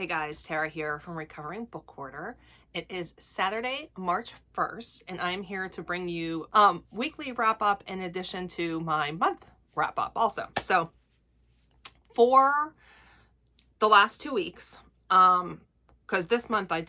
Hey guys, Tara here from Recovering Book Hoarder. It is Saturday, March 1st, and I'm here to bring you weekly wrap up in addition to my month wrap up also. So for the last 2 weeks, because this month I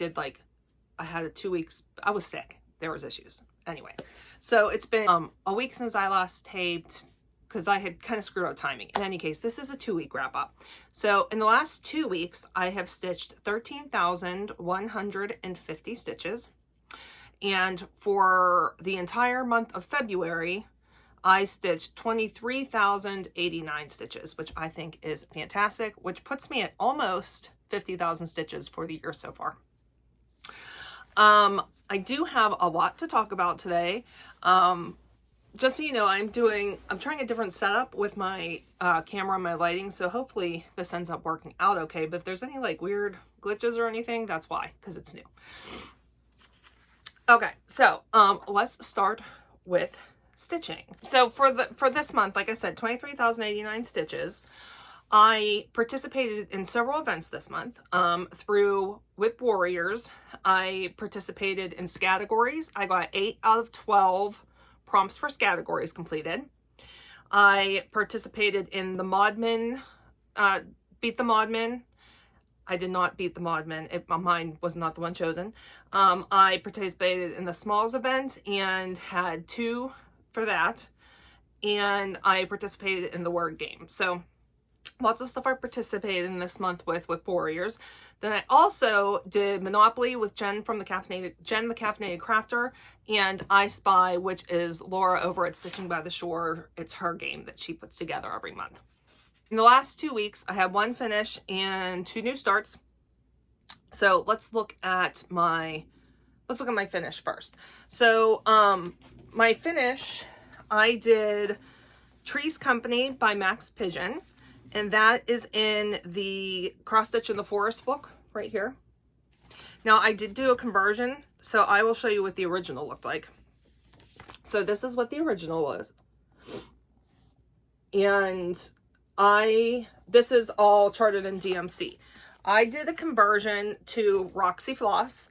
had 2 weeks, I was sick. There was issues. Anyway, so it's been a week since I last taped, because I had kind of screwed up timing. In any case, this is a 2-week wrap up. So in the last 2 weeks, I have stitched 13,150 stitches. And for the entire month of February, I stitched 23,089 stitches, which I think is fantastic, which puts me at almost 50,000 stitches for the year so far. I do have a lot to talk about today. Just so you know, I'm trying a different setup with my camera and my lighting, so hopefully this ends up working out okay. But if there's any like weird glitches or anything, that's why, because it's new. Okay, so let's start with stitching. So for this month, like I said, 23,089 stitches. I participated in several events this month through Whip Warriors. I participated in categories. I got 8 out of 12 prompts for categories completed. I participated in the Modman, beat the Modman. I did not beat the Modman. Mine was not the one chosen. I participated in the Smalls event and had 2 for that. And I participated in the word game. So lots of stuff I participated in this month with Warriors. Then I also did Monopoly with Jen the Caffeinated Crafter, and I Spy, which is Laura over at Stitching by the Shore. It's her game that she puts together every month. In the last 2 weeks, I had 1 finish and 2 new starts. So let's look at my finish first. So my finish, I did Trees Company by Max Pigeon. And that is in the Cross Stitch in the Forest book right here. Now I did do a conversion, so I will show you what the original looked like. So this is what the original was. And this is all charted in DMC. I did a conversion to Roxy Floss.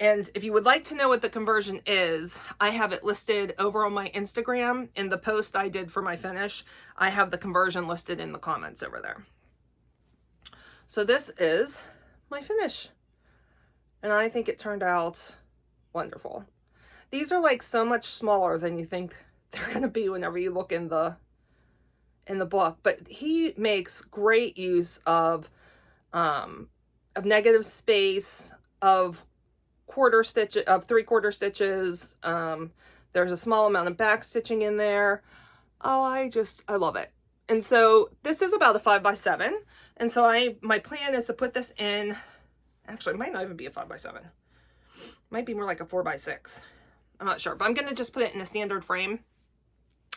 And if you would like to know what the conversion is, I have it listed over on my Instagram. In the post I did for my finish, I have the conversion listed in the comments over there. So this is my finish. And I think it turned out wonderful. These are like so much smaller than you think they're going to be whenever you look in the book. But he makes great use of negative space, of 3/4 stitches. There's a small amount of back stitching in there. Oh, I love it. And so this is about a 5x7. And so my plan is to put this in, actually it might not even be a 5x7. It might be more like a 4x6. I'm not sure, but I'm going to just put it in a standard frame.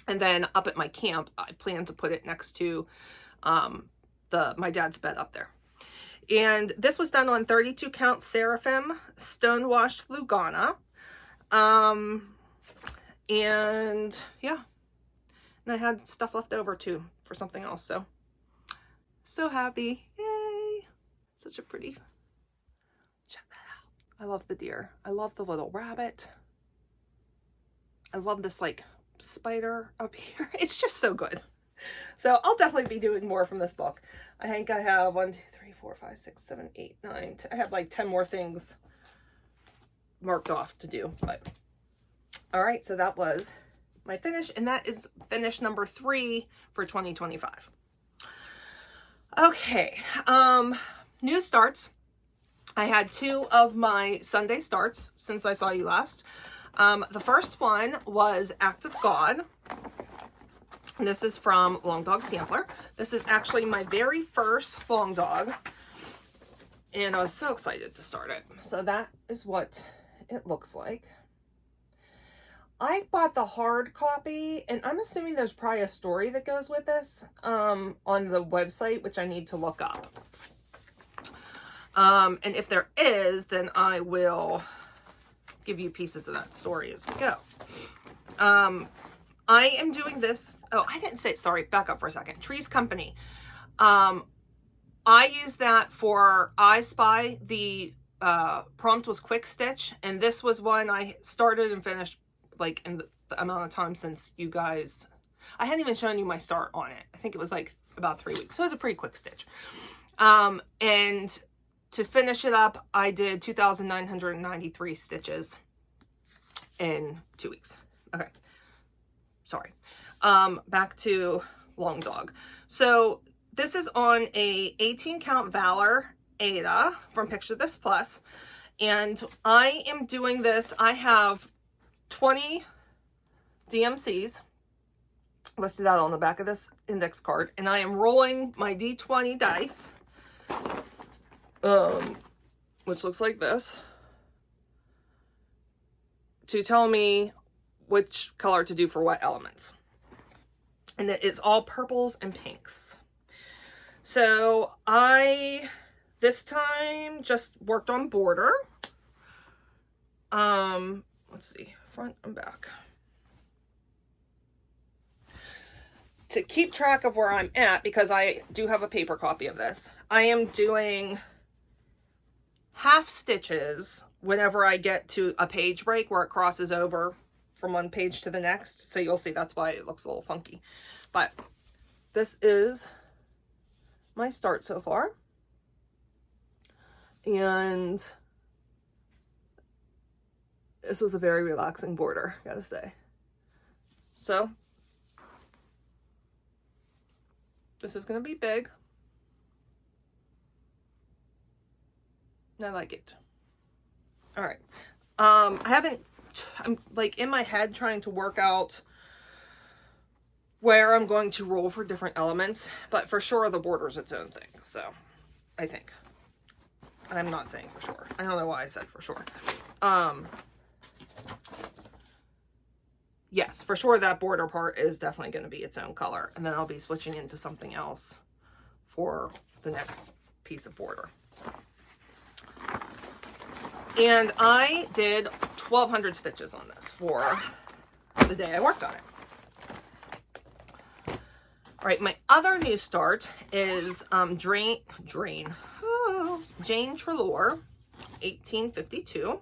And then up at my camp, I plan to put it next to my dad's bed up there. And this was done on 32 count Seraphim Stonewashed Lugana. And yeah, and I had stuff left over too for something else. So happy. Yay. Such a pretty, check that out. I love the deer. I love the little rabbit. I love this like spider up here. It's just so good. So I'll definitely be doing more from this book. I think I have 1, 2, 3, 4, 5, 6, 7, 8, 9, 10. I have like 10 more things marked off to do. But all right, so that was my finish, and that is finish number 3 for 2025. Okay, new starts. I had 2 of my Sunday starts since I saw you last. The first one was Act of God. And this is from Long Dog Sampler. This is actually my very first Long Dog. And I was so excited to start it. So that is what it looks like. I bought the hard copy, and I'm assuming there's probably a story that goes with this on the website, which I need to look up. And if there is, then I will give you pieces of that story as we go. I am doing this. Oh, I didn't say, sorry, back up for a second. Trees Company. I use that for I Spy. The prompt was quick stitch, and this was one I started and finished like in the amount of time since you guys, I hadn't even shown you my start on it. I think it was like about 3 weeks. So it was a pretty quick stitch. And to finish it up, I did 2,993 stitches in 2 weeks. Okay. Sorry. Back to Long Dog. So this is on a 18 count Valor Ada from Picture This Plus. And I am doing this. I have 20 DMCs listed out on the back of this index card, and I am rolling my D20 dice, which looks like this, to tell me which color to do for what elements. And it is all purples and pinks. So I, this time, just worked on border. Let's see, front and back. To keep track of where I'm at, because I do have a paper copy of this, I am doing half stitches whenever I get to a page break where it crosses over from one page to the next. So you'll see that's why it looks a little funky. But this is my start so far. And this was a very relaxing border, gotta say. So this is going to be big. I like it. All right. I'm like in my head trying to work out where I'm going to roll for different elements, but for sure the border is its own thing. So I think. I'm not saying for sure. I don't know why I said for sure. Yes, for sure that border part is definitely going to be its own color. And then I'll be switching into something else for the next piece of border. And I did 1,200 stitches on this for the day I worked on it. All right, my other new start is Jane Treloar, 1852.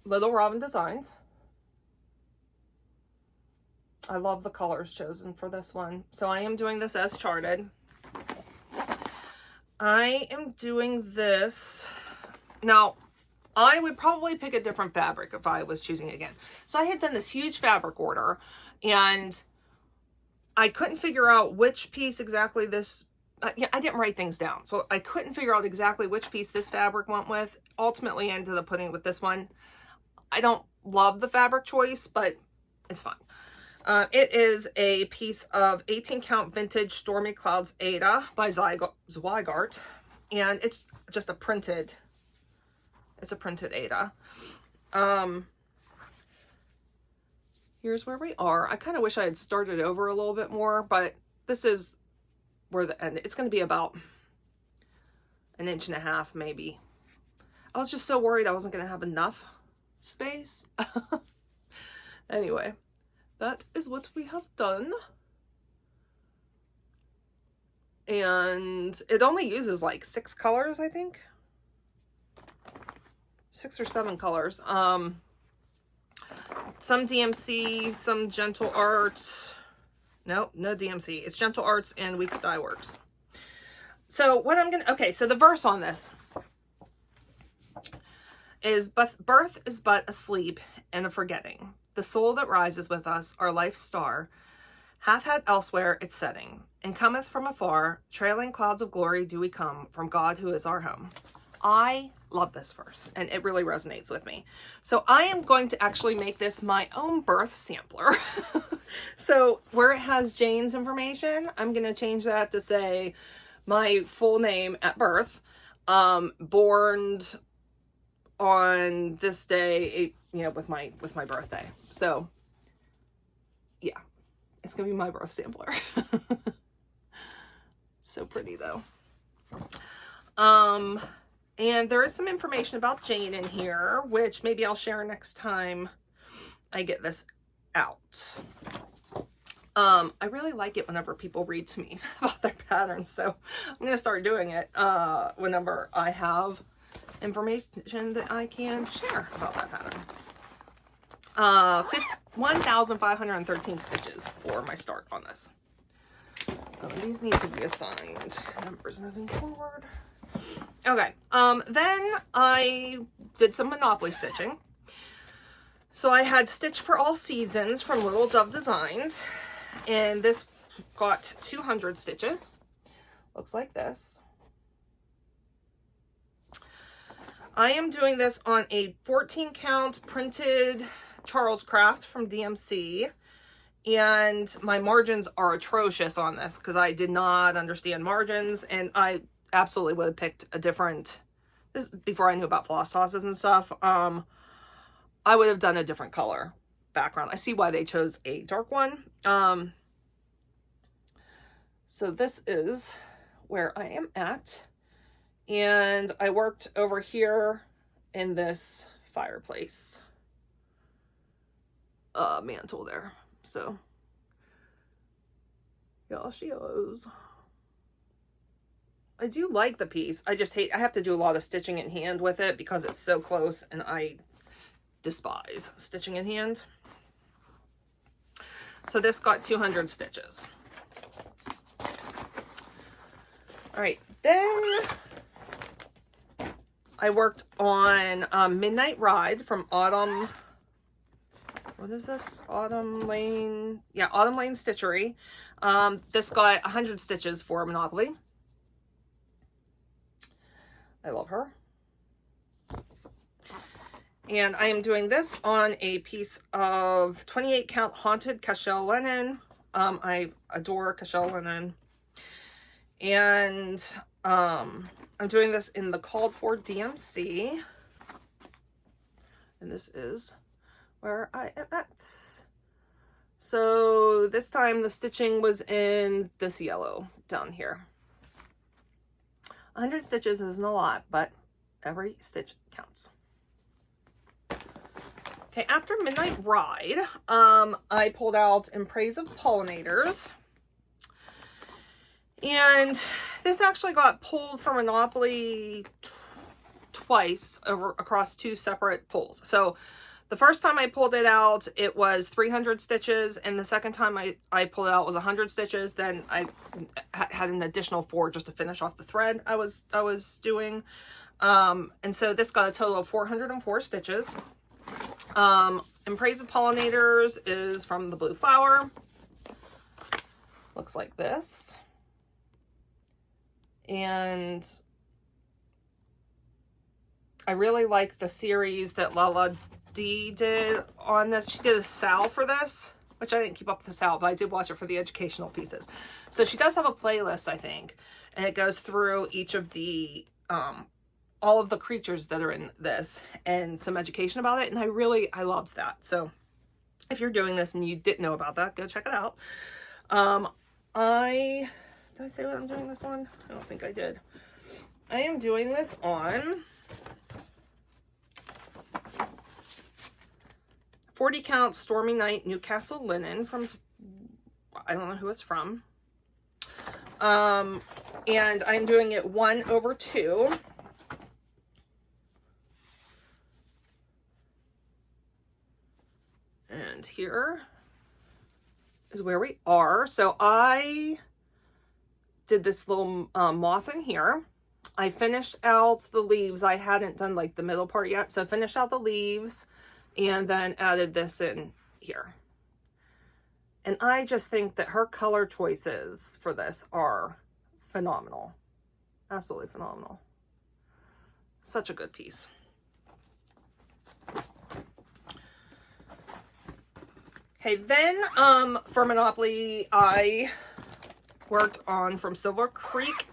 Little Robin Designs. I love the colors chosen for this one. So I am doing this as charted. I am doing this. Now, I would probably pick a different fabric if I was choosing again. So I had done this huge fabric order, and I couldn't figure out which piece exactly this, I didn't write things down. So I couldn't figure out exactly which piece this fabric went with. Ultimately, I ended up putting it with this one. I don't love the fabric choice, but it's fine. It is a piece of 18 count vintage Stormy Clouds Ada by Zweigart. And it's just a printed, it's a printed Ada. Here's where we are. I kind of wish I had started over a little bit more, but this is where the end, it's going to be about 1.5 inches maybe. I was just so worried I wasn't going to have enough space. Anyway, that is what we have done. And it only uses like 6 colors, I think. 6 or 7 colors. Some DMC, some Gentle Arts. No DMC. It's Gentle Arts and Weeks Dye Works. So what I'm gonna, okay, so the verse on this is, but birth is but a sleep and a forgetting. The soul that rises with us, our life's star, hath had elsewhere its setting, and cometh from afar, trailing clouds of glory do we come, from God who is our home. I love this verse, and it really resonates with me. So I am going to actually make this my own birth sampler. So where it has Jane's information, I'm going to change that to say my full name at birth, born on this day, you know, with my birthday. So yeah, it's gonna be my birth sampler. So pretty though. And there is some information about Jane in here, which maybe I'll share next time I get this out. I really like it whenever people read to me about their patterns, so I'm going to start doing it whenever I have information that I can share about that pattern. 1,513 stitches for my start on this. These need to be assigned numbers moving forward. Okay, then I did some Monopoly stitching. So I had Stitch for All Seasons from Little Dove Designs, and this got 200 stitches. Looks like this. I am doing this on a 14 count printed Charles Craft from DMC, and my margins are atrocious on this because I did not understand margins, and I absolutely would have picked a different, this before I knew about floss tosses and stuff. I would have done a different color background. I see why they chose a dark one. So this is where I am at. And I worked over here in this fireplace mantle there. So yeah, she is. I do like the piece. I just hate, I have to do a lot of stitching in hand with it because it's so close, and I despise stitching in hand. So this got 200 stitches. All right, then I worked on Midnight Ride from Autumn. What is this? Autumn Lane. Yeah, Autumn Lane Stitchery. This got 100 stitches for Monopoly. I love her. And I am doing this on a piece of 28 count Haunted Cashel linen. I adore Cashel linen. And I'm doing this in the Called For DMC. And this is where I am at. So this time the stitching was in this yellow down here. 100 stitches isn't a lot, but every stitch counts. Okay, after Midnight Ride, I pulled out In Praise of Pollinators. And this actually got pulled from Monopoly twice across two separate pulls. So the first time I pulled it out, it was 300 stitches, and the second time I pulled it out was 100 stitches. Then I had an additional 4 just to finish off the thread I was doing. And so this got a total of 404 stitches. In Praise of Pollinators is from the Blue Flower. Looks like this. And I really like the series that Lala D did on this. She did a SAL for this, which I didn't keep up with the SAL, but I did watch it for the educational pieces. So she does have a playlist, I think, and it goes through each of the all of the creatures that are in this and some education about it, and I loved that. So if you're doing this and you didn't know about that, go check it out. Did I say what I'm doing this on? I don't think I did. I am doing this on 40 count Stormy Night Newcastle linen from, I don't know who it's from. And I'm doing it 1/2. And here is where we are. So I did this little moth in here. I finished out the leaves. I hadn't done like the middle part yet. So I finished out the leaves and then added this in here. And I just think that her color choices for this are phenomenal. Absolutely phenomenal. Such a good piece. Okay, then for Monopoly, I worked on from Silver Creek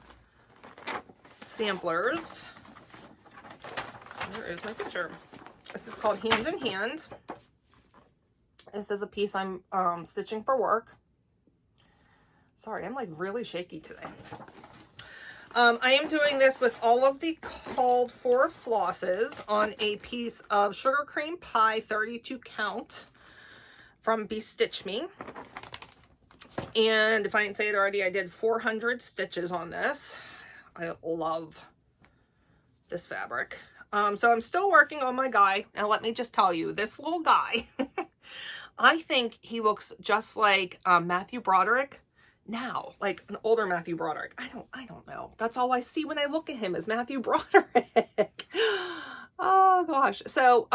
samplers. Where is my picture? This is called Hand in Hand. This is a piece I'm stitching for work. Sorry, I'm like really shaky today. I am doing this with all of the Called For flosses on a piece of Sugar Cream Pie 32 count from Bestitch Me. And if I didn't say it already, I did 400 stitches on this. I love this fabric. So I'm still working on my guy. And let me just tell you, this little guy, I think he looks just like Matthew Broderick now, like an older Matthew Broderick. I don't know. That's all I see when I look at him is Matthew Broderick. Oh gosh. So,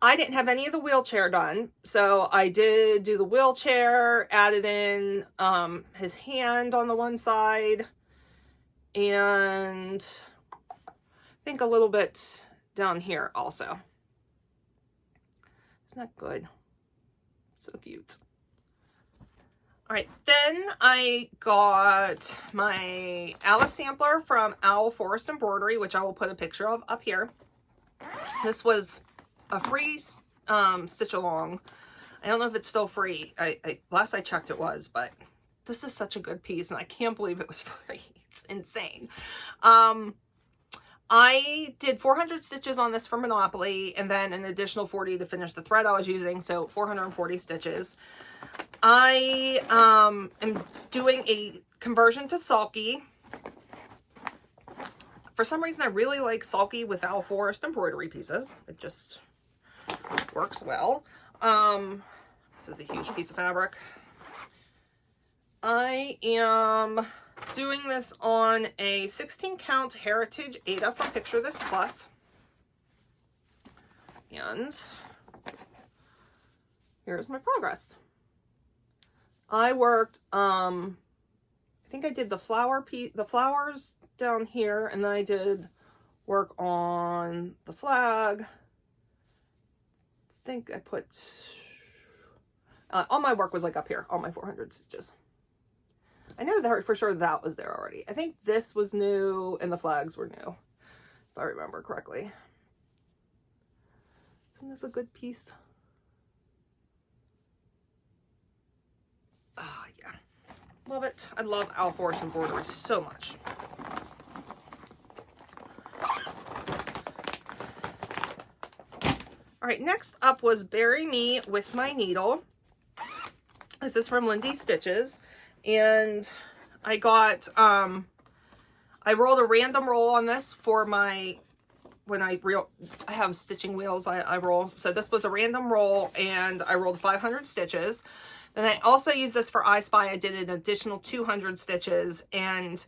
I didn't have any of the wheelchair done. So I did do the wheelchair, added in, his hand on the one side, and I think a little bit down here also. Isn't that good? So cute. All right, then I got my Alice sampler from Owl Forest Embroidery, which I will put a picture of up here. This was a free stitch along. I don't know if it's still free. Last I checked it was, but this is such a good piece and I can't believe it was free. It's insane. I did 400 stitches on this for Monopoly and then an additional 40 to finish the thread I was using, so 440 stitches. I am doing a conversion to sulky. For some reason, I really like sulky with Owl Forest embroidery pieces. It just works well. This is a huge piece of fabric. I am doing this on a 16 count Heritage Ada from Picture This Plus. And here's my progress. I worked, I think I did the flowers down here, and then I did work on the flag. I think I put, all my work was like up here, all my 400 stitches. I know that for sure that was there already. I think this was new and the flags were new, if I remember correctly. Isn't this a good piece? Oh, yeah. Love it. I love Owl Forest embroidery so much. All right, next up was Bury Me With My Needle. This is from Lindy Stitches. And I got, I rolled a random roll on this for my, when I have stitching wheels, I roll. So this was a random roll and I rolled 500 stitches. Then I also used this for I Spy. I did an additional 200 stitches and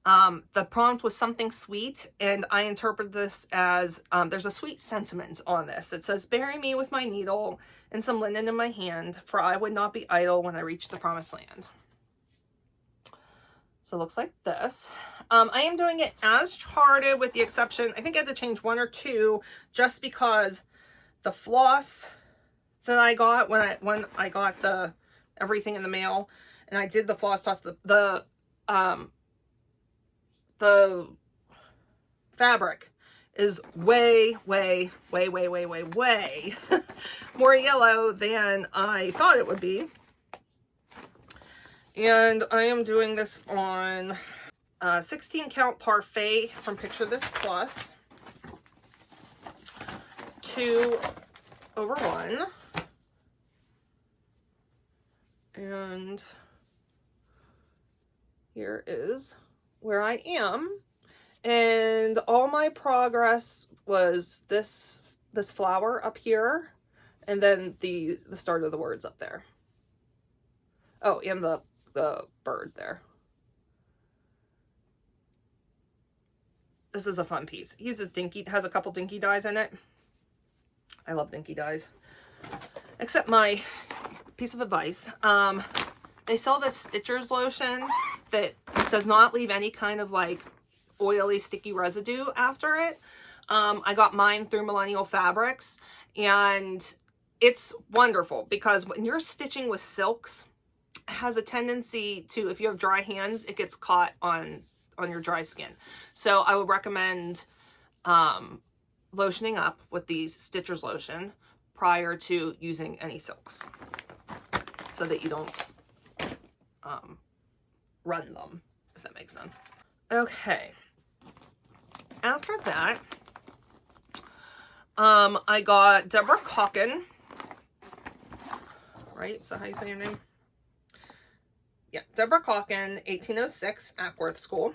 the prompt was something sweet. And I interpret this as, there's a sweet sentiment on this. It says, bury me with my needle and some linen in my hand, for I would not be idle when I reach the promised land. So it looks like this. I am doing it as charted with the exception, I think I had to change one or two just because the floss that I got when I got the everything in the mail and I did the floss toss, the fabric is way more yellow than I thought it would be. And I am doing this on 16 count Parfait from Picture This Plus. 2/1. And here is where I am. And all my progress was this flower up here. And then the start of the words up there. Oh, and the bird there. This is a fun piece. He uses has a couple dinky dies in it. I love dinky dies. Except my piece of advice. They sell this Stitcher's lotion that does not leave any kind of like oily, sticky residue after it. I got mine through Millennial Fabrics and it's wonderful because when you're stitching with silks, has a tendency to, if you have dry hands, it gets caught on your dry skin. So I would recommend lotioning up with these Stitcher's lotion prior to using any silks so that you don't run them, if that makes sense. Okay. After that, I got Deborah Calkin. Right? Is that how you say your name? Yeah, Deborah Calkin, 1806, Ackworth School.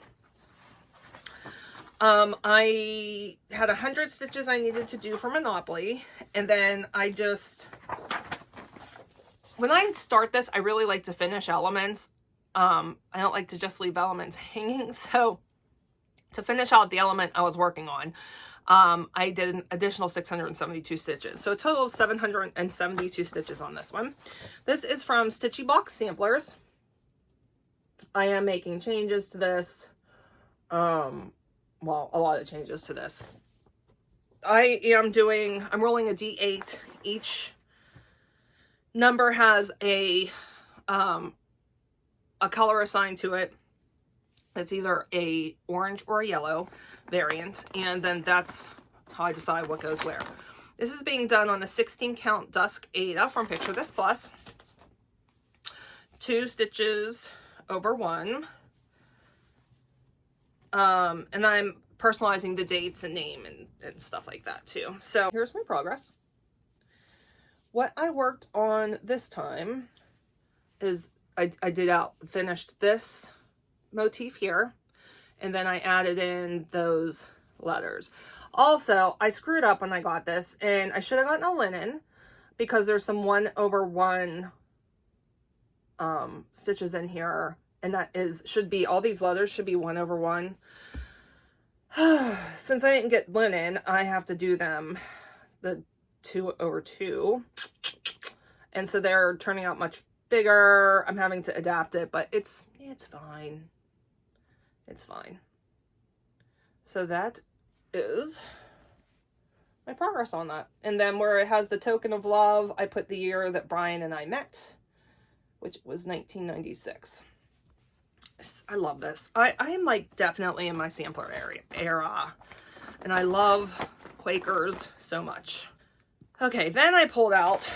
I had 100 stitches I needed to do for Monopoly, and then when I start this, I really like to finish elements. I don't like to just leave elements hanging, so to finish out the element I was working on, I did an additional 672 stitches. So a total of 772 stitches on this one. This is from Stitchy Box Samplers. I am making changes to this. Well, a lot of changes to this. I'm rolling a D8. Each number has a color assigned to it. It's either a orange or a yellow variant, and then that's how I decide what goes where. This is being done on a 16 count Dusk Aida from Picture This Plus. 2 stitches over 1. And I'm personalizing the dates and name and stuff like that too. So here's my progress. What I worked on this time is I finished this motif here, and then I added in those letters. Also, I screwed up when I got this, and I should have gotten a linen because there's some 1/1 stitches in here, and all these letters should be 1/1. Since I didn't get linen, I have to do them the 2/2, and so they're turning out much bigger. I'm having to adapt it, but it's fine. It's fine. So that is my progress on that. And then where it has the token of love, I put the year that Brian and I met, which was 1996. I love this. I am like definitely in my sampler era, and I love Quakers so much. Okay, then I pulled out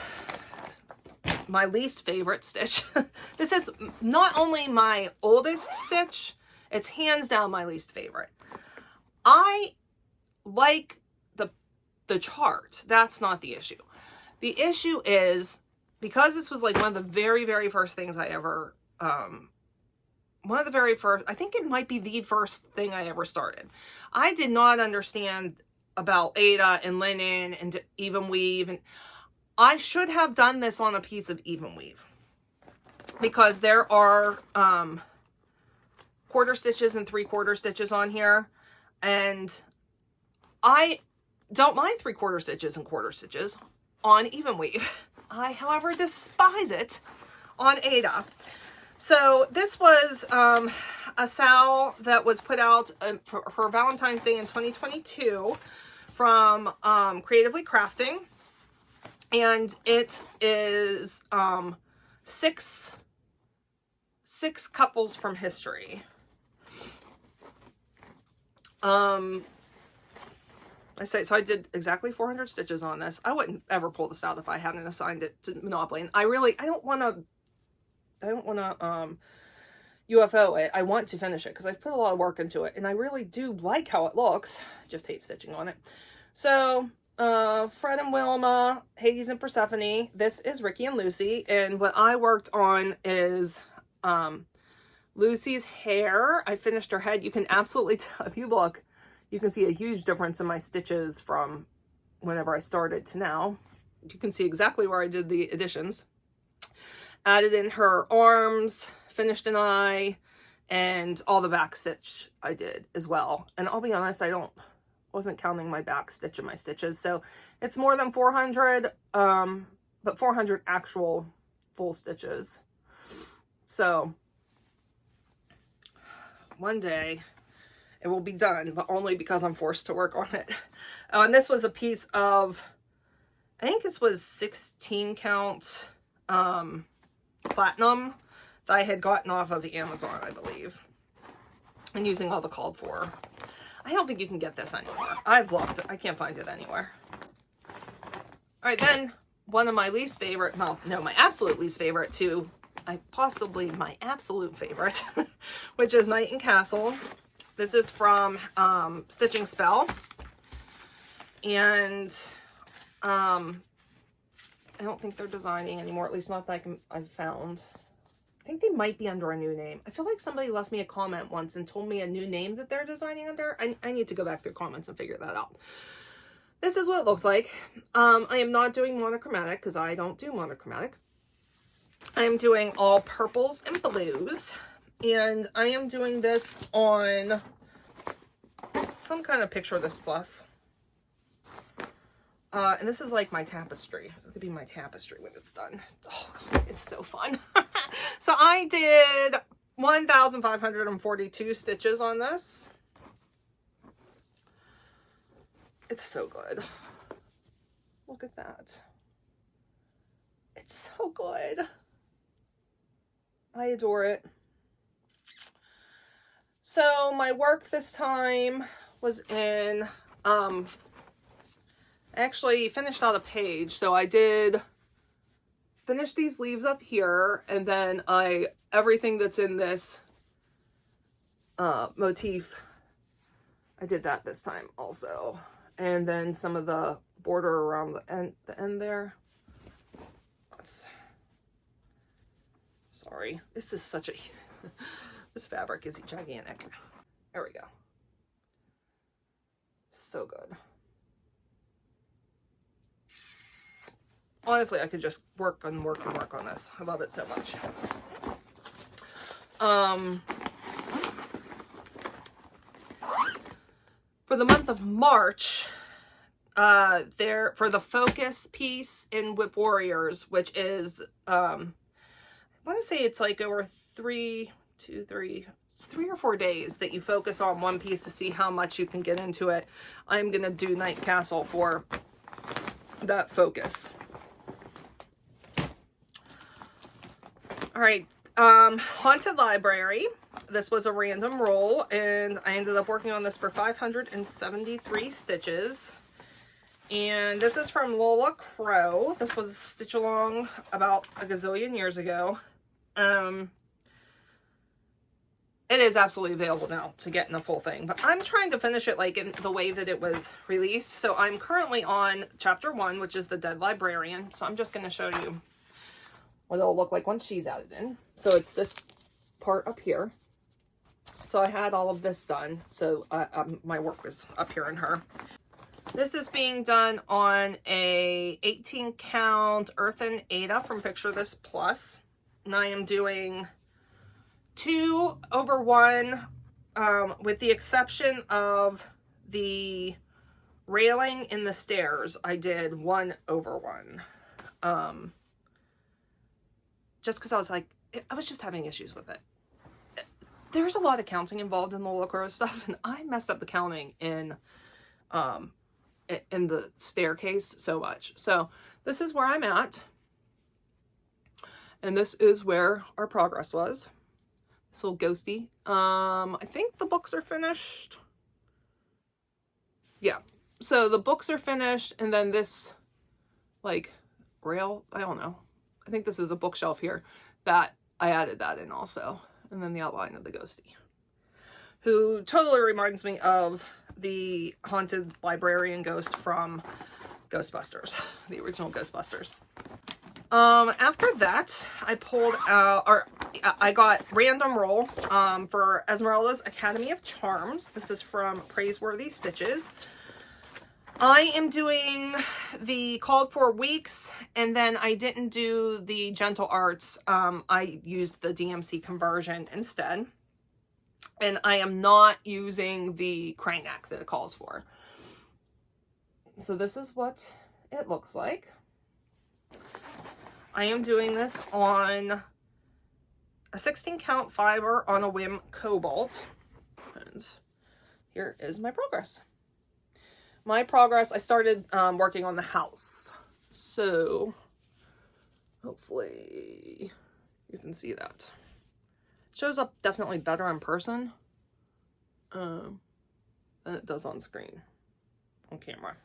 my least favorite stitch. This is not only my oldest stitch, it's hands down my least favorite. I like the chart. That's not the issue. The issue is, because this was like one of the very, very first things I ever, I think it might be the first thing I ever started. I did not understand about Aida and linen and even weave, and I should have done this on a piece of even weave, because there are quarter stitches and 3/4 stitches on here, and I don't mind 3/4 stitches and quarter stitches on even weave. I, however, despise it on Aida. So this was a SAL that was put out for Valentine's Day in 2022 from Creatively Crafting, and it is 6 couples from history. So I did exactly 400 stitches on this. I wouldn't ever pull this out if I hadn't assigned it to Monopoly, and I don't want to UFO it. I want to finish it because I've put a lot of work into it, and I really do like how it looks. Just hate stitching on it. So Fred and Wilma, Hades and Persephone. This is Ricky and Lucy, and what I worked on is Lucy's hair. I finished her head. You can absolutely tell, if you look, you can see a huge difference in my stitches from whenever I started to now. You can see exactly where I did the additions. Added in her arms, finished an eye, and all the back stitch I did as well. And I'll be honest, wasn't counting my back stitch in my stitches, so it's more than 400, but 400 actual full stitches. So one day it will be done, but only because I'm forced to work on it. And this was a piece of, I think this was 16 count platinum that I had gotten off of the Amazon, I believe, and using all the called for. I don't think you can get this anywhere. I've looked, I can't find it anywhere. All right, then one of my least favorite, well, no, my absolute least favorite too, possibly my absolute favorite, which is Knight and Castle. This is from Stitching Spell, and I don't think they're designing anymore, at least not that I've found. I think they might be under a new name. I feel like somebody left me a comment once and told me a new name that they're designing under. I need to go back through comments and figure that out. This is what it looks like. I am not doing monochromatic because I don't do monochromatic. I am doing all purples and blues. And I am doing this on some kind of Picture This Plus. And this is like my tapestry. This is gonna be my tapestry when it's done. Oh, it's so fun. So I did 1,542 stitches on this. It's so good. Look at that. It's so good. I adore it. So my work this time was in, actually finished out a page. So I did finish these leaves up here, and then everything that's in this motif, I did that this time also. And then some of the border around the end there. Sorry, this is such a, this fabric is gigantic. There we go. So good. Honestly, I could just work on this. I love it so much. For the month of March, for the focus piece in Whip Warriors, which is, I want to say it's like over 3 or 4 days that you focus on one piece to see how much you can get into it. I'm going to do Night Castle for that focus. All right, Haunted Library. This was a random roll, and I ended up working on this for 573 stitches. And this is from Lola Crow. This was a stitch along about a gazillion years ago. It is absolutely available now to get in the full thing, but I'm trying to finish it like in the way that it was released. So I'm currently on chapter 1, which is the Dead Librarian. So I'm just going to show you what it'll look like once she's added in. So it's this part up here. So I had all of this done. So my work was up here in her. This is being done on a 18 count Earthen Ada from Picture This Plus. And I am doing 2 over 1, with the exception of the railing in the stairs. I did 1 over 1. Just because I was like, I was just having issues with it. There's a lot of counting involved in the Lola Crow stuff, and I messed up the counting in the staircase so much. So this is where I'm at. And this is where our progress was. This little ghosty. I think the books are finished. Yeah. So the books are finished, and then this, like, rail, I don't know. I think this is a bookshelf here that I added that in also. And then the outline of the ghosty, who totally reminds me of the Haunted Librarian ghost from Ghostbusters, the original Ghostbusters. After that, I pulled out, or I got random roll for Esmeralda's Academy of Charms. This is from Praiseworthy Stitches. I am doing the called for weeks, and then I didn't do the Gentle Arts. I used the DMC conversion instead. And I am not using the crane neck that it calls for. So this is what it looks like. I am doing this on a 16 count fiber on a whim cobalt. And here is my progress. My progress, I started working on the house. So hopefully you can see that. Shows up definitely better in person than it does on screen, on camera.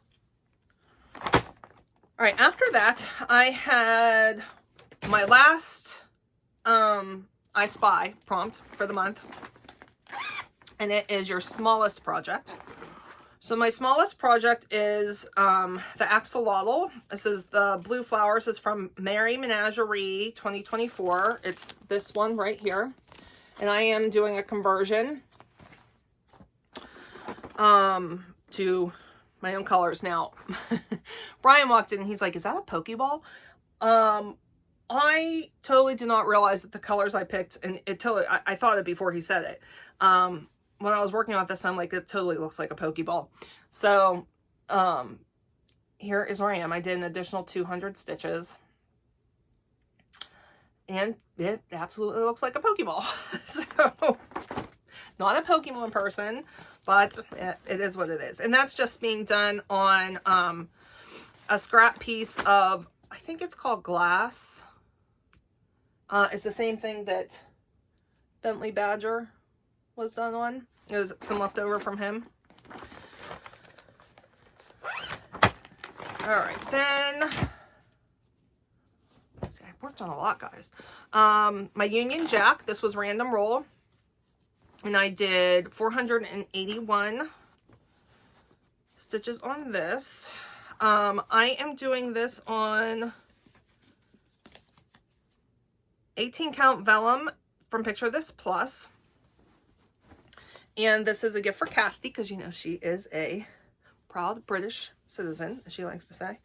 All right, after that, I had my last I Spy prompt for the month. And it is your smallest project. So my smallest project is the axolotl. This is the blue flowers. This is from Merry Menagerie 2024. It's this one right here. And I am doing a conversion to my own colors. Now, Brian walked in and he's like, is that a Pokeball? I totally did not realize that the colors I picked, and it totally, I thought it before he said it. When I was working on this, I'm like, it totally looks like a Pokeball. So, here is where I am. I did an additional 200 stitches. And it absolutely looks like a Pokeball. So, not a Pokemon person, but it is what it is. And that's just being done on a scrap piece of, I think it's called glass. It's the same thing that Bentley Badger was done on. It was some leftover from him. All right, then, see, I've worked on a lot, guys. My Union Jack, this was random roll, and I did 481 stitches on this. I am doing this on 18 count vellum from Picture This Plus. And this is a gift for Casty, because you know she is a proud British citizen, as she likes to say.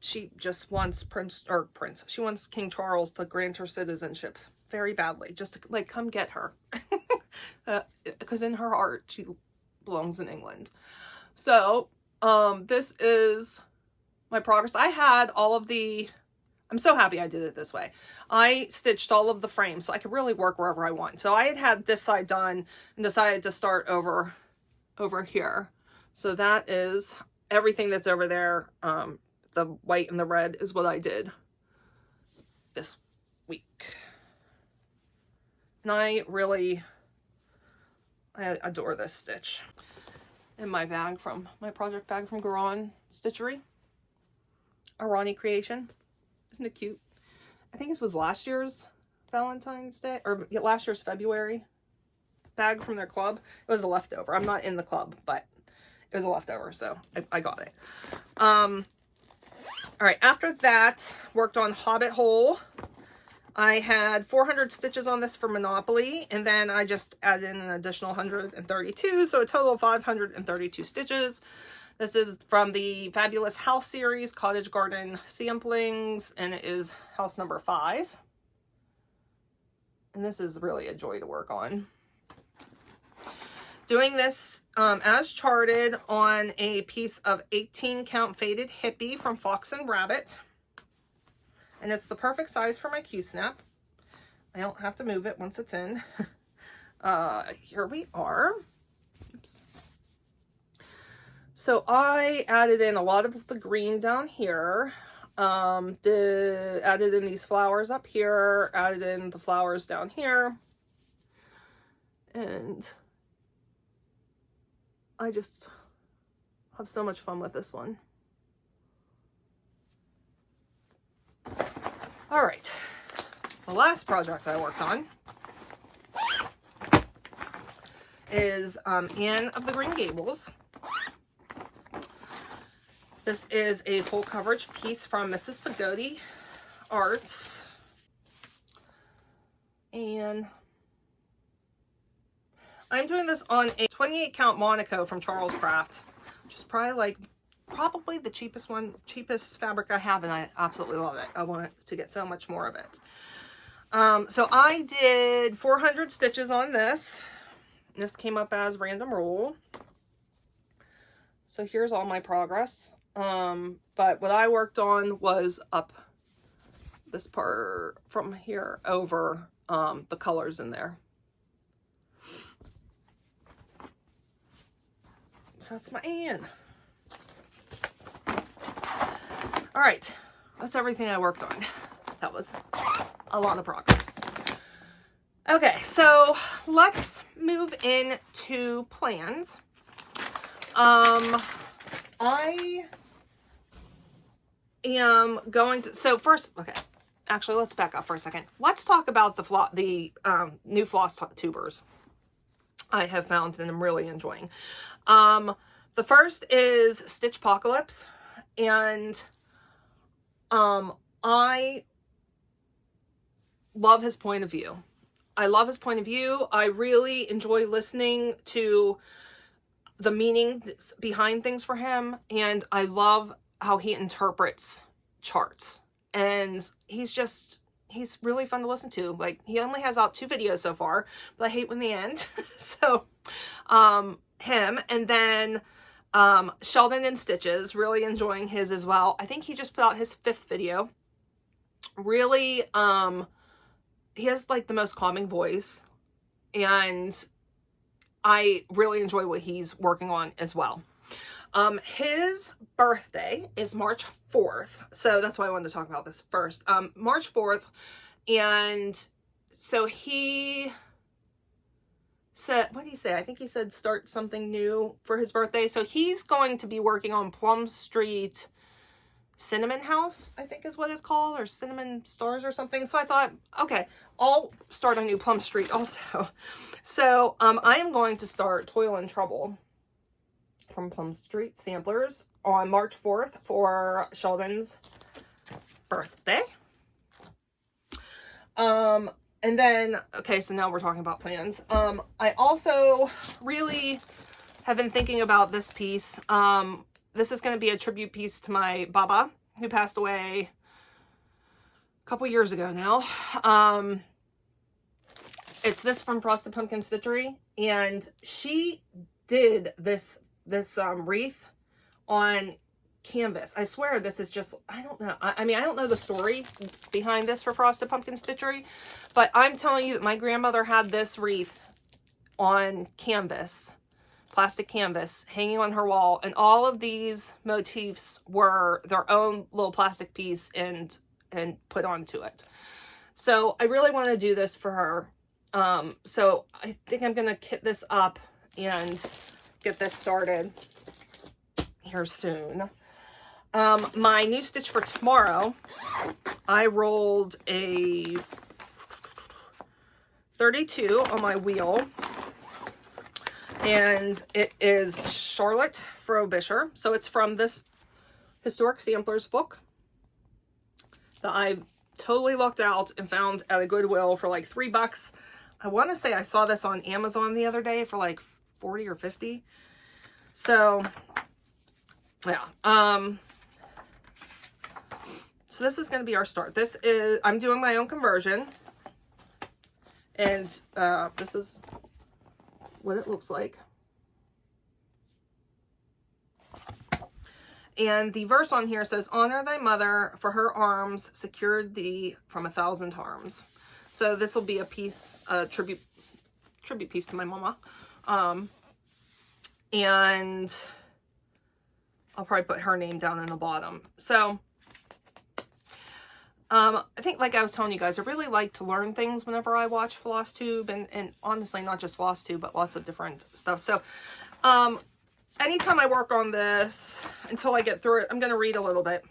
She just wants she wants King Charles to grant her citizenship very badly, just to like come get her. Because in her heart she belongs in England. So this is my progress. I had all of the, I'm so happy I did it this way. I stitched all of the frames so I could really work wherever I want. So I had this side done and decided to start over here. So that is everything that's over there. The white and the red is what I did this week. And I adore this stitch. In my bag from, my project bag from Garon Stitchery. A Ronnie creation. Isn't it cute? I think this was last year's Valentine's Day, or last year's February bag from their club. It was a leftover. I'm not in the club, but it was a leftover, so I got it. All right, after that, worked on Hobbit Hole. I had 400 stitches on this for Monopoly, and then I just added in an additional 132, so a total of 532 stitches. This is from the Fabulous House series, Cottage Garden Samplings, and it is house number 5. And this is really a joy to work on. Doing this as charted on a piece of 18 count faded hippie from Fox and Rabbit. And it's the perfect size for my Q-snap. I don't have to move it once it's in. Here we are. Oops. So I added in a lot of the green down here. Added in these flowers up here. Added in the flowers down here. And I just have so much fun with this one. All right, the last project I worked on is Anne of the Green Gables. This is a full coverage piece from Mrs. Pagodi Arts. And I'm doing this on a 28 count Monaco from Charles Craft, which is probably the cheapest fabric I have, and I absolutely love it. I want to get so much more of it. So I did 400 stitches on this. This came up as random roll. So here's all my progress. But what I worked on was up this part from here over the colors in there. So that's my Anne. All right, that's everything I worked on. That was a lot of progress. Okay, so let's move into plans. I am going to, so first, okay, actually let's back up for a second. Let's talk about the new floss tubers. I have found and I'm really enjoying. The first is Stitchpocalypse, and I love his point of view. I love his point of view. I really enjoy listening to the meaning behind things for him, and I love how he interprets charts. And he's really fun to listen to. Like, he only has out 2 videos so far, but I hate when they end. So, him, and then Sheldon in Stitches, really enjoying his as well. I think he just put out his 5th video. Really, he has like the most calming voice, and I really enjoy what he's working on as well. His birthday is March 4th, so that's why I wanted to talk about this first. March 4th, and so he said, what did he say? I think he said start something new for his birthday. So he's going to be working on Plum Street Cinnamon House, I think is what it's called, or Cinnamon Stars or something. So I thought, okay, I'll start a new Plum Street also. So I am going to start Toil and Trouble from Plum Street Samplers on March 4th for Sheldon's birthday. And then, okay, so now we're talking about plans. I also really have been thinking about this piece. This is going to be a tribute piece to my Baba, who passed away a couple years ago now. It's this from Frosted Pumpkin Stitchery, and she did this wreath on canvas. I swear this is just, I don't know. I mean, I don't know the story behind this for Frosted Pumpkin Stitchery, but I'm telling you that my grandmother had this wreath on canvas, plastic canvas, hanging on her wall, and all of these motifs were their own little plastic piece and put onto it. So I really want to do this for her. So I think I'm going to kit this up and get this started here soon. My new stitch for tomorrow, I rolled a 32 on my wheel, and it is Charlotte Frobisher. So it's from this Historic Samplers book that I totally lucked out and found at a Goodwill for like $3. I want to say I saw this on Amazon the other day for like 40 or 50. So yeah, so this is going to be our start. This is, I'm doing my own conversion, and this is what it looks like. And the verse on here says, honor thy mother, for her arms secured thee from 1,000 harms. So this will be a piece, a tribute piece to my mama. And I'll probably put her name down in the bottom. So I think, like I was telling you guys, I really like to learn things whenever I watch FlossTube, and honestly, not just FlossTube, but lots of different stuff. So anytime I work on this, until I get through it, I'm going to read a little bit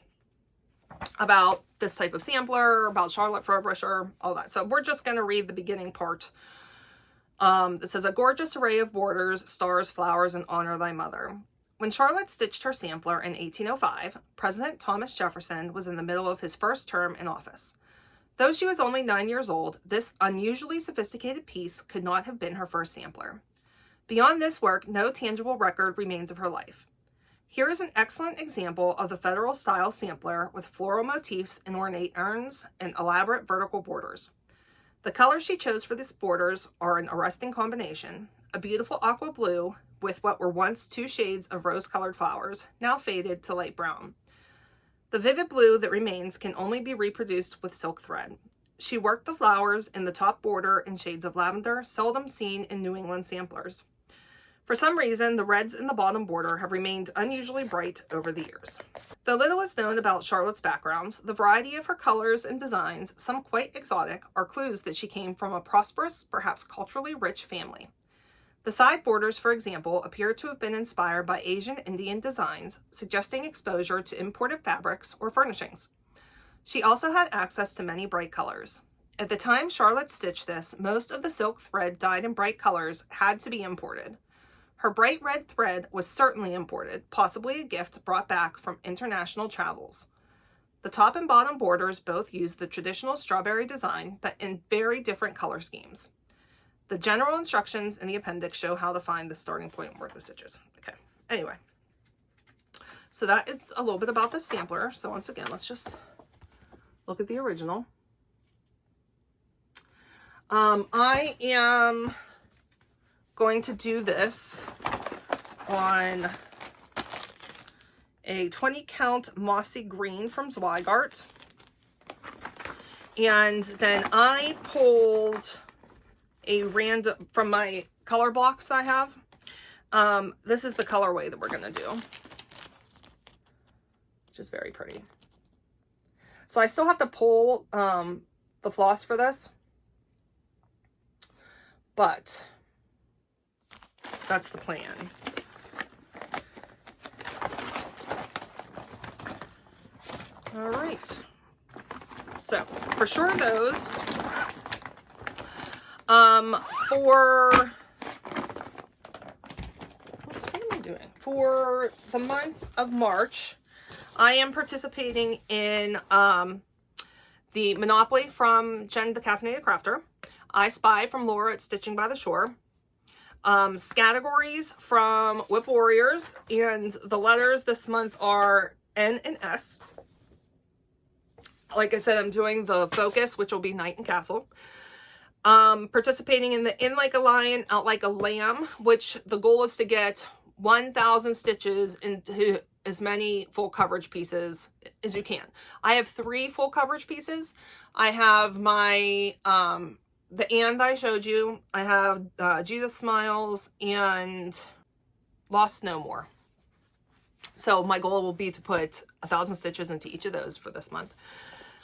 about this type of sampler, about Charlotte Frobisher, all that. So we're just going to read the beginning part. It says, a gorgeous array of borders, stars, flowers, and honor thy mother. When Charlotte stitched her sampler in 1805, President Thomas Jefferson was in the middle of his first term in office. Though she was only 9 years old, this unusually sophisticated piece could not have been her first sampler. Beyond this work, no tangible record remains of her life. Here is an excellent example of the Federal style sampler with floral motifs and ornate urns and elaborate vertical borders. The colors she chose for these borders are an arresting combination: a beautiful aqua blue with what were once 2 shades of rose-colored flowers, now faded to light brown. The vivid blue that remains can only be reproduced with silk thread. She worked the flowers in the top border in shades of lavender, seldom seen in New England samplers. For some reason, the reds in the bottom border have remained unusually bright over the years. Though little is known about Charlotte's background, the variety of her colors and designs, some quite exotic, are clues that she came from a prosperous, perhaps culturally rich family. The side borders, for example, appear to have been inspired by Asian Indian designs, suggesting exposure to imported fabrics or furnishings. She also had access to many bright colors. At the time Charlotte stitched this, most of the silk thread dyed in bright colors had to be imported. Her bright red thread was certainly imported, possibly a gift brought back from international travels. The top and bottom borders both used the traditional strawberry design, but in very different color schemes. The general instructions in the appendix show how to find the starting point and work the stitches. Okay, anyway. So that is a little bit about the sampler. So once again, let's just look at the original. I am going to do this on a 20 count mossy green from Zweigart. And then I pulled a random from my color box that I have. This is the colorway that we're going to do, which is very pretty. So I still have to pull the floss for this, but that's the plan. All right. So for sure those, what am I doing? For the month of March, I am participating in the Monopoly from Jen the Caffeinated Crafter, I Spy from Laura at Stitching by the Shore, Scattergories from Whip Warriors, and the letters this month are N and S. Like I said, I'm doing the focus, which will be Knight and Castle. Participating in the In Like a Lion, Out Like a Lamb, which the goal is to get 1,000 stitches into as many full coverage pieces as you can. I have 3 full coverage pieces. I have my, the And I showed you. I have Jesus Smiles and Lost No More. So my goal will be to put 1,000 stitches into each of those for this month.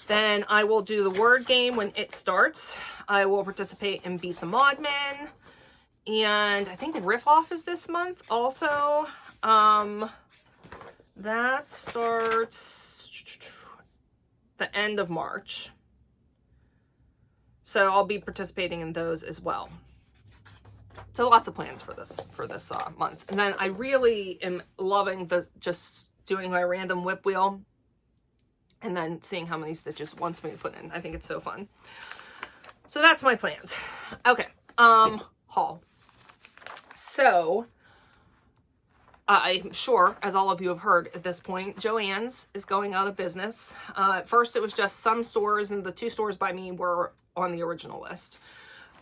Then I will do the word game when it starts. I will participate in Beat the Modman. And I think Riff Off is this month also. That starts the end of March. So I'll be participating in those as well. So lots of plans for this month. And then I really am loving just doing my random whip wheel and then seeing how many stitches wants me to put in. I think it's so fun. So that's my plans. Okay, haul. So I'm sure, as all of you have heard at this point, Joann's is going out of business. At first it was just some stores, and the 2 stores by me were on the original list.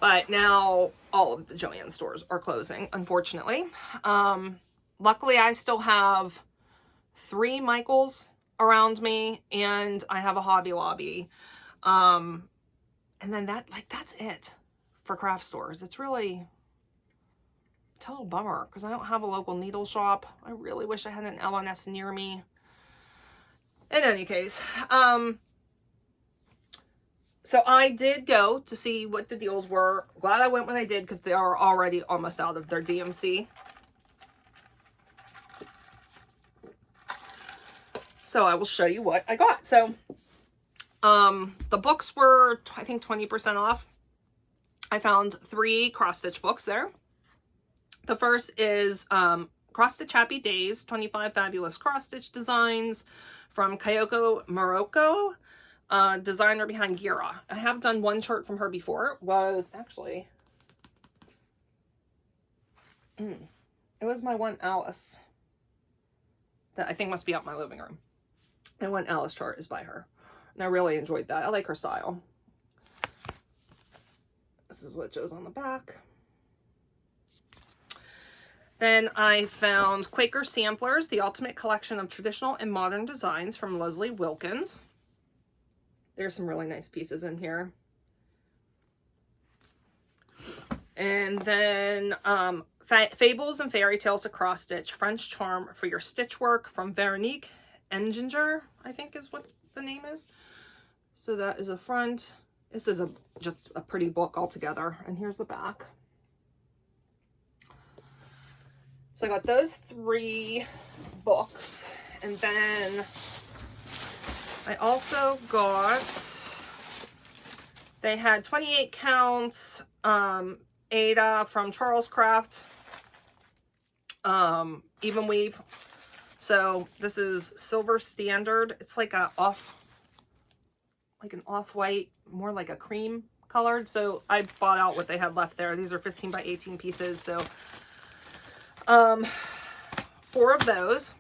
But now all of the Joann stores are closing, unfortunately. Luckily, I still have 3 Michaels around me, and I have a Hobby Lobby. And then that's it for craft stores. It's really a total bummer because I don't have a local needle shop. I really wish I had an LNS near me. In any case, so I did go to see what the deals were. Glad I went when I did because they are already almost out of their DMC. So I will show you what I got. So the books were, I think, 20% off. I found 3 cross-stitch books there. The first is Cross-Stitch Happy Days, 25 Fabulous Cross-Stitch Designs from Kayoko Morocco, designer behind Gira. I have done one chart from her before. It was actually, it was my one Alice that I think must be out in my living room. And one Alice chart is by her. And I really enjoyed that. I like her style. This is what shows on the back. Then I found Quaker Samplers, the ultimate collection of traditional and modern designs from Leslie Wilkins. There's some really nice pieces in here. And then Fables and Fairy Tales to Cross Stitch, French Charm for your stitch work from Veronique Enginger, I think is what the name is. So that is a front. This is just a pretty book altogether. And here's the back. So I got those 3 books. And then I also got They had 28 counts, Ada from Charles Craft, even weave. So this is silver standard. It's like an off-white, more like a cream colored. So I bought out what they had left there. These are 15 by 18 pieces. So 4 of those.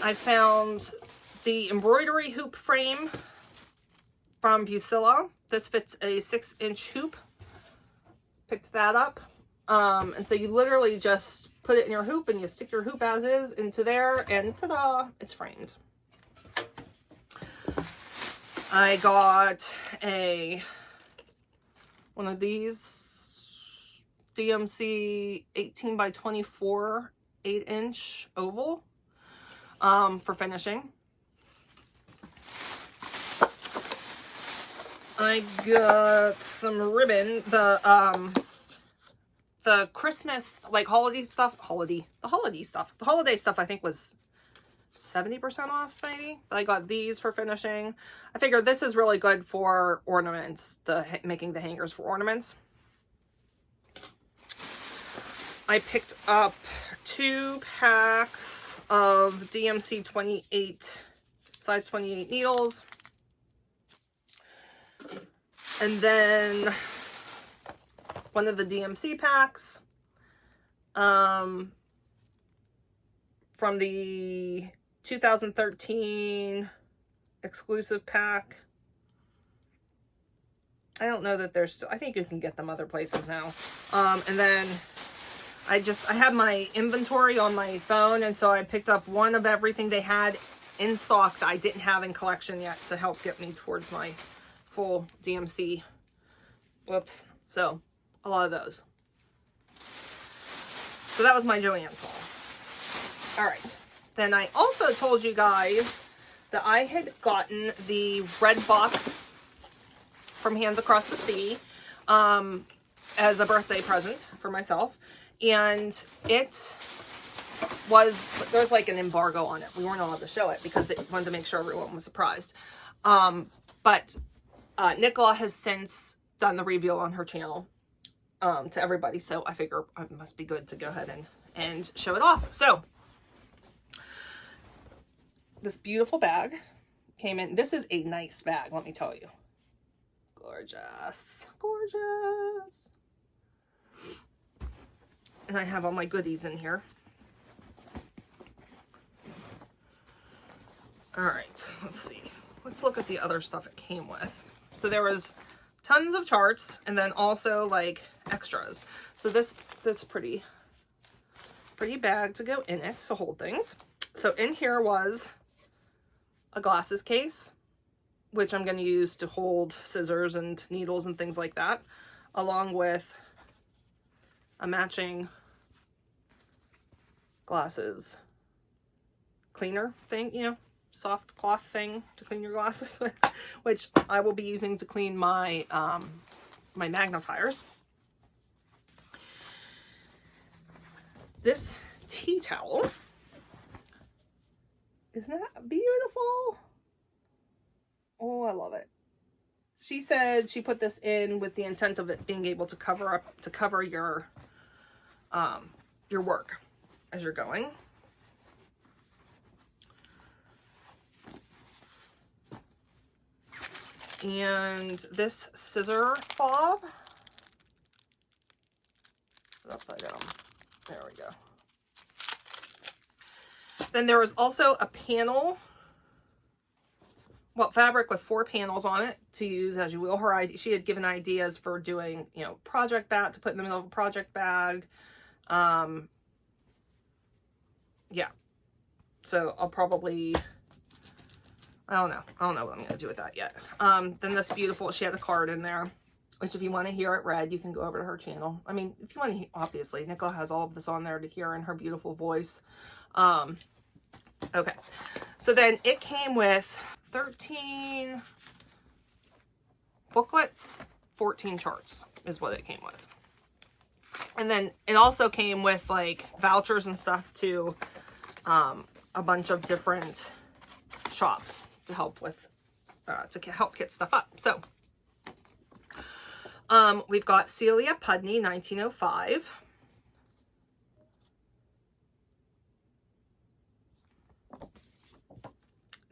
I found the embroidery hoop frame from Busilla. This fits a 6-inch hoop. Picked that up. And so you literally just put it in your hoop and you stick your hoop as is into there and ta-da, it's framed. I got one of these DMC 18 by 24 8-inch oval for finishing. I got some ribbon, the Christmas, like holiday stuff, the holiday stuff I think was 70% off maybe. I got these for finishing. I figured this is really good for ornaments, making the hangers for ornaments. I picked up 2 packs of DMC 28, size 28 needles. And then one of the DMC packs from the 2013 exclusive pack. I don't know that there's still, I think you can get them other places now. And then I have my inventory on my phone, and so I picked up one of everything they had in stock that I didn't have in collection yet to help get me towards my full DMC. Whoops. So a lot of those. So that was my Joann's haul. All right. Then I also told you guys that I had gotten the red box from Hands Across the Sea as a birthday present for myself. And it was, there's like an embargo on it. We weren't allowed to show it because they wanted to make sure everyone was surprised. But Nicola has since done the reveal on her channel to everybody. So I figure it must be good to go ahead and show it off. So this beautiful bag came in. This is a nice bag, let me tell you. Gorgeous. Gorgeous. And I have all my goodies in here. All right, let's see. Let's look at the other stuff it came with. So there was tons of charts and then also like extras. So this pretty bag to go in it to hold things. So in here was a glasses case, which I'm going to use to hold scissors and needles and things like that, along with a matching glasses cleaner thing, you know, soft cloth thing to clean your glasses with, which I will be using to clean my my magnifiers. This tea towel, isn't that beautiful? Oh, I love it. She said she put this in with the intent of it being able to cover your work as you're going. And this scissor fob, upside down. There we go. Then there was also a panel, fabric with 4 panels on it to use as you will. She had given ideas for doing, you know, project bag, to put in the middle of a project bag. Yeah. So I'll probably, I don't know what I'm going to do with that yet. Then this beautiful, she had a card in there, which if you want to hear it read, you can go over to her channel. I mean, if you want to, obviously, Nicola has all of this on there to hear in her beautiful voice. Okay. So then it came with 13 booklets, 14 charts is what it came with. And then it also came with like vouchers and stuff to a bunch of different shops to help with to help kit stuff up. So we've got Celia Pudney, 1905.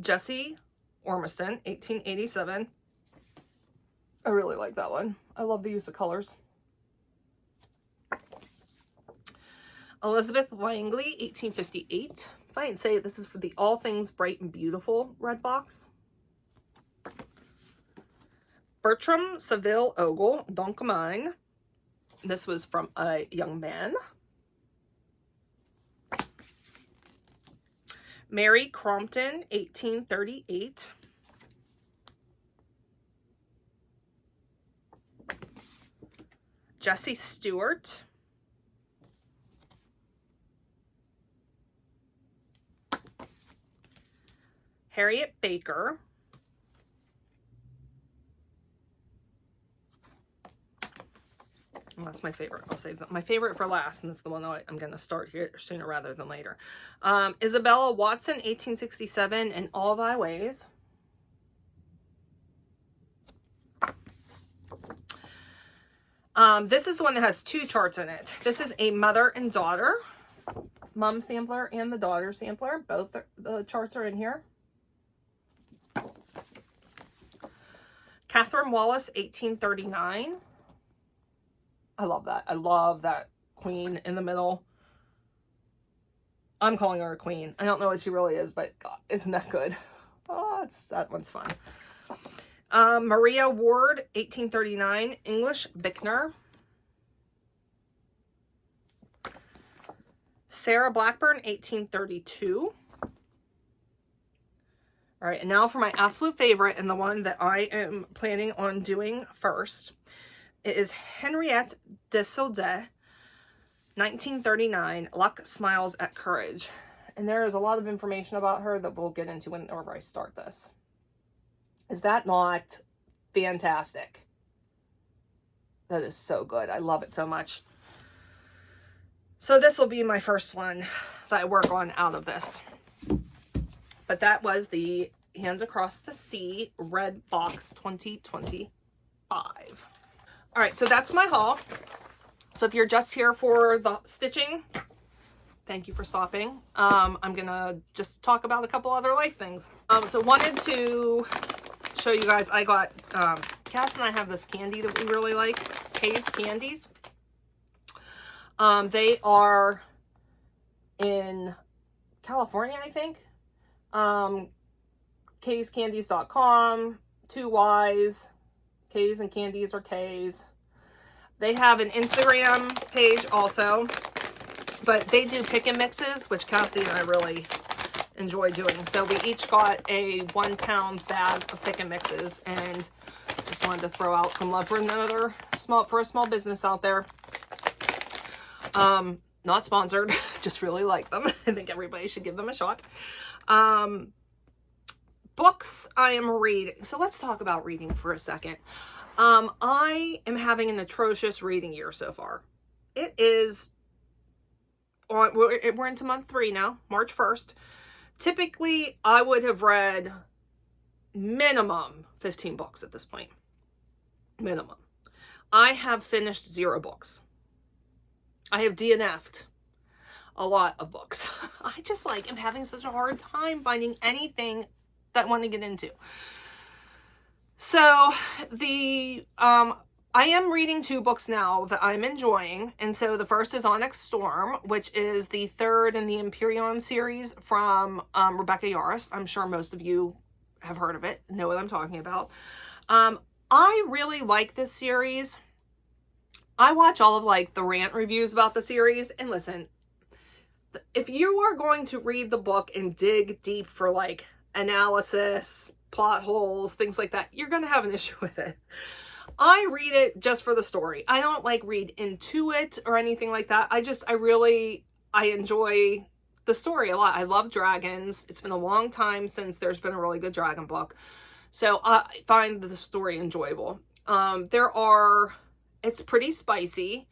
Jessie Ormiston, 1887. I really like that one. I love the use of colors. Elizabeth Langley, 1858. If I didn't say it, this is for the All Things Bright and Beautiful red box. Bertram Saville Ogle, Donc Mine. This was from a young man. Mary Crompton, 1838. Jessie Stewart. Harriet Baker. Well, that's my favorite. I'll save my favorite for last, and it's the one that I'm going to start here sooner rather than later. Isabella Watson, 1867, In All Thy Ways. This is the one that has two charts in it. This is a mother and daughter, mom sampler and the daughter sampler. Both the charts are in here. Catherine Wallace, 1839. I love that. I love that queen in the middle. I'm calling her a queen. I don't know what she really is, but God, isn't that good? Oh, that one's fun. Maria Ward, 1839, English Bickner. Sarah Blackburn, 1832. All right, and now for my absolute favorite and the one that I am planning on doing first. It is Henriette de Soldet, 1939, Luck Smiles at Courage. And there is a lot of information about her that we'll get into whenever I start this. Is that not fantastic? That is so good. I love it so much. So this will be my first one that I work on out of this. But that was the Hands Across the Sea Red Box 2025. All right, so that's my haul. So if you're just here for the stitching, thank you for stopping. I'm gonna just talk about a couple other life things. So wanted to show you guys, I got, Cass and I have this candy that we really like. It's Kay's Candies. They are in California, I think. kayscandies.com, 2 Y's, K's and Candies are K's. They have an Instagram page also, but they do pick and mixes, which Cassie and I really enjoy doing. So we each got a 1 pound bag of pick and mixes, and just wanted to throw out some love for a small business out there. Not sponsored, just really like them. I think everybody should give them a shot. Books I am reading. So let's talk about reading for a second. I am having an atrocious reading year so far. It is, we're into month 3 now, March 1st. Typically, I would have read minimum 15 books at this point. Minimum. I have finished 0 books. I have DNF'd a lot of books. I just am having such a hard time finding anything that I want to get into. So I am reading 2 books now that I'm enjoying. And so the first is Onyx Storm, which is the 3rd in the Empyrean series from Rebecca Yarros. I'm sure most of you have heard of it, know what I'm talking about. I really like this series. I watch all of the rant reviews about the series, and listen, if you are going to read the book and dig deep for analysis, plot holes, things like that, you're going to have an issue with it. I read it just for the story. I don't read into it or anything like that. I enjoy the story a lot. I love dragons. It's been a long time since there's been a really good dragon book. So I find the story enjoyable. It's pretty spicy,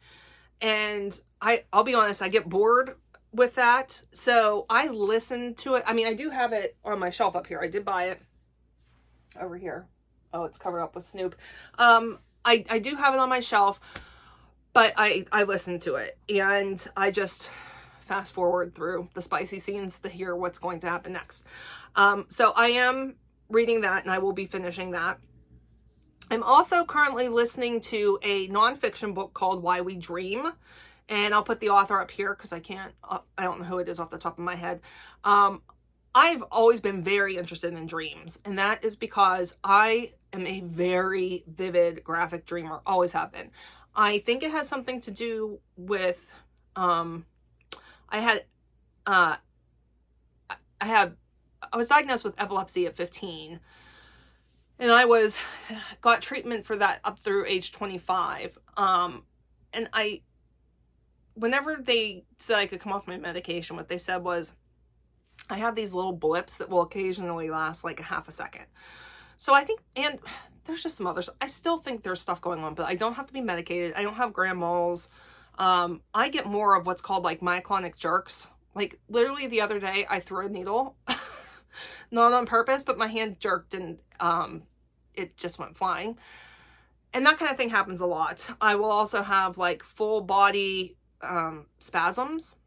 and I'll be honest, I get bored with that. So I listen to it. I mean, I do have it on my shelf up here. I did buy it. over here. Oh, it's covered up with Snoop. I do have it on my shelf, but I listened to it, and I just fast forward through the spicy scenes to hear what's going to happen next. So I am reading that, and I will be finishing that. I'm also currently listening to a nonfiction book called Why We Dream, and I'll put the author up here because I don't know who it is off the top of my head. I've always been very interested in dreams, and that is because I am a very vivid graphic dreamer, always have been. I think it has something to do with, I was diagnosed with epilepsy at 15, and I got treatment for that up through age 25. And whenever they said I could come off my medication, what they said was, I have these little blips that will occasionally last like a half a second. So I think, and there's just some others. I still think there's stuff going on, but I don't have to be medicated. I don't have grand moles. I get more of what's called like myoclonic jerks. Like literally the other day I threw a needle, not on purpose, but my hand jerked and it just went flying. And that kind of thing happens a lot. I will also have like full body spasms.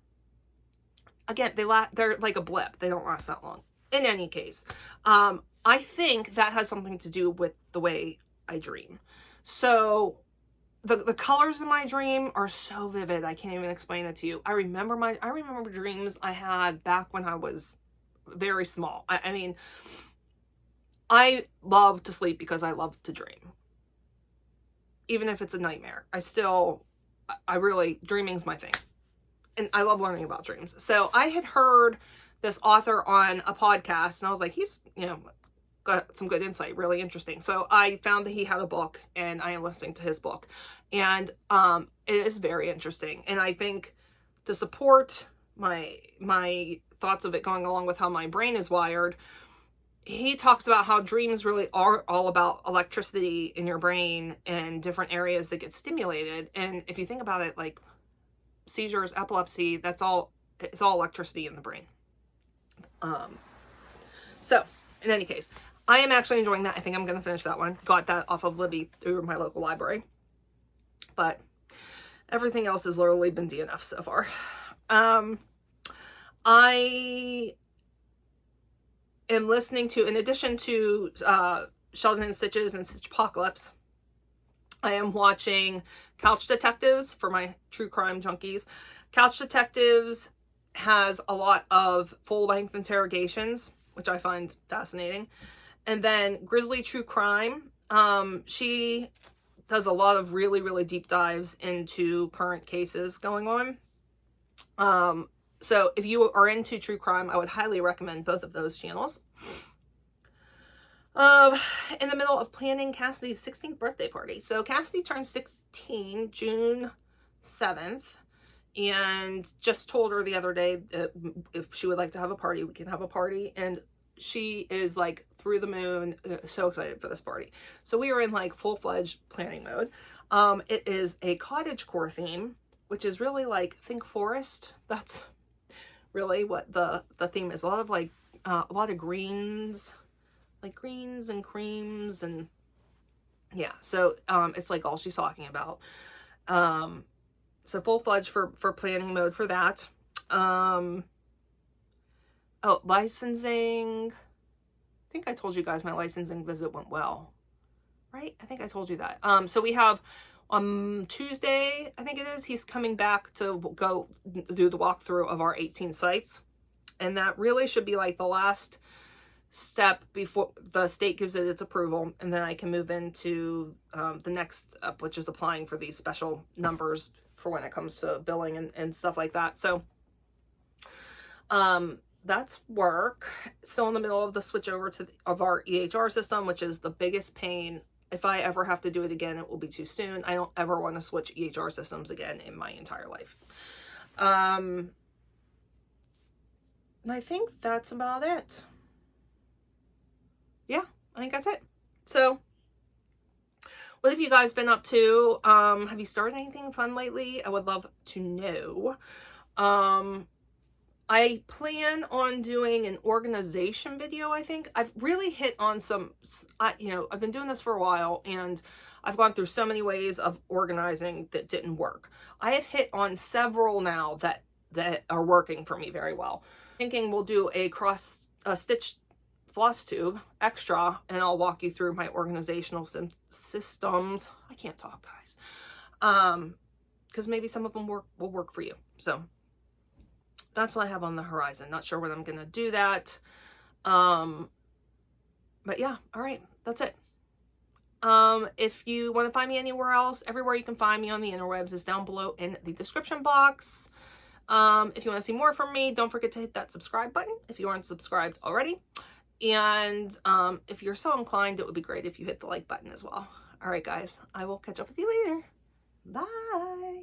Again, they're like a blip. They don't last that long. In any case, I think that has something to do with the way I dream. So the colors in my dream are so vivid, I can't even explain it to you. I remember dreams I had back when I was very small. I mean, I love to sleep because I love to dream. Even if it's a nightmare, dreaming's my thing. And I love learning about dreams. So I had heard this author on a podcast, and I was like, he's, got some good insight, really interesting. So I found that he had a book, and I am listening to his book. And it is very interesting. And I think to support my thoughts of it going along with how my brain is wired, he talks about how dreams really are all about electricity in your brain and different areas that get stimulated. And if you think about it, like seizures, epilepsy, it's all electricity in the brain. So in any case, I am actually enjoying that. I think I'm going to finish that one. Got that off of Libby through my local library, but everything else has literally been DNF so far. I am listening to, in addition to Sheldon and Stitches and Stitchpocalypse, I am watching Couch Detectives for my true crime junkies. Couch Detectives has a lot of full-length interrogations, which I find fascinating. And then Grizzly True Crime, she does a lot of really, really deep dives into current cases going on. So if you are into true crime, I would highly recommend both of those channels. In the middle of planning Cassidy's 16th birthday party. So Cassidy turned 16 June 7th, and just told her the other day that if she would like to have a party, we can have a party. And she is like through the moon, so excited for this party. So we are in like full-fledged planning mode. It is a cottagecore theme, which is really like, think forest. That's really what the theme is. A lot of greens, like greens and creams, and yeah, so it's like all she's talking about. So full-fledged for planning mode for that. Licensing. I think I told you guys my licensing visit went well, right? I think I told you that. So we have on Tuesday, I think it is, he's coming back to go do the walkthrough of our 18 sites. And that really should be like the last step before the state gives it its approval. And then I can move into the next step, which is applying for these special numbers for when it comes to billing and stuff like that. So that's work. Still in the middle of the switch over of our EHR system, which is the biggest pain. If I ever have to do it again, it will be too soon. I don't ever want to switch EHR systems again in my entire life. And I think that's about it. Yeah, I think that's it. So what have you guys been up to? Have you started anything fun lately? I would love to know. I I plan on doing an organization video, I think. I've really hit on some, you know, I've been doing this for a while and I've gone through so many ways of organizing that didn't work. I have hit on several now that are working for me very well. Thinking we'll do a stitch floss tube extra, and I'll walk you through my organizational systems. I can't talk, guys. Because maybe some of them will work for you. So that's what I have on the horizon. Not sure when I'm going to do that. But yeah, all right, that's it. If you want to find me anywhere else, everywhere you can find me on the interwebs is down below in the description box. If you want to see more from me, don't forget to hit that subscribe button if you aren't subscribed already. And if you're so inclined, it would be great if you hit the like button as well. All right, guys, I will catch up with you later. Bye.